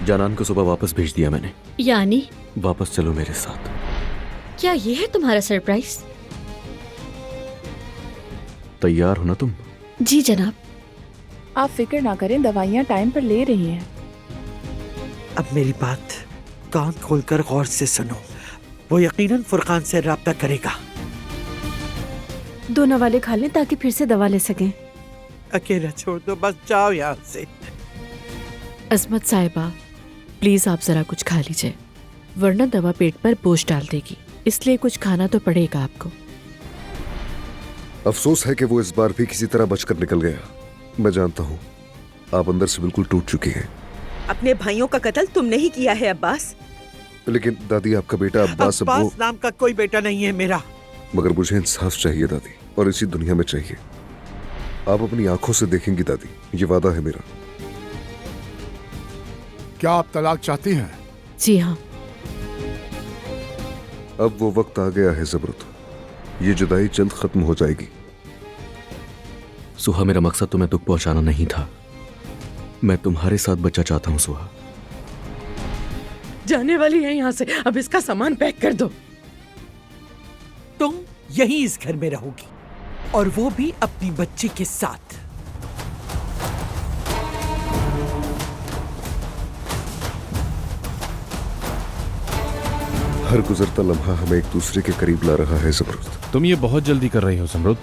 जानान को सुबह वापस भेज दिया मैंने। यानी वापस चलो मेरे साथ। क्या ये है तुम्हारा सरप्राइज? तैयार हो ना तुम? जी जनाब। आप फिक्र ना करें, दवाइयाँ टाइम पर ले रही हैं। अब मेरी बात कान खोलकर गौर से सुनो। वो यकीनन फुरकान से राब्ता करेगा। 2 नवाले खा लें ताकि फिर से दवा ले सकें। अकेला छोड़ दो, बस जाओ यहाँ से। अजमत साहिबा, प्लीज आप जरा कुछ खा लीजिए, वरना दवा पेट पर बोझ डाल देगी, इसलिए कुछ खाना तो पड़ेगा आपको। अफसोस है कि वो इस बार भी किसी तरह बचकर निकल गया। मैं जानता हूँ आप अंदर से बिल्कुल टूट चुकी हैं। अपने भाइयों का कत्ल तुमने ही किया है अब्बास। लेकिन दादी, आपका बेटा अब्बास अब वो... अब्बास नाम का कोई बेटा नहीं है मेरा। मगर मुझे इंसाफ चाहिए दादी, और इसी दुनिया में चाहिए। आप अपनी आंखों से देखेंगी दादी, ये वादा है मेरा। क्या आप तलाक चाहती हैं? जी हाँ। अब वो वक्त आ गया है ज़बरुत, ये जुदाई जल्द खत्म हो जाएगी। सुहा, मेरा मकसद तुम्हें दुख पहुंचाना नहीं था। मैं तुम्हारे साथ बच्चा चाहता हूँ सुहा। जाने वाली है यहाँ से, अब इसका सामान पैक कर दो। तुम यहीं इस घर में रहोगी, और वो भी अपनी बच्ची के साथ। हर गुजरता लम्हा हमें एक दूसरे के करीब ला रहा है ज़बरुत। तुम ये बहुत जल्दी कर रही हो ज़मरुद।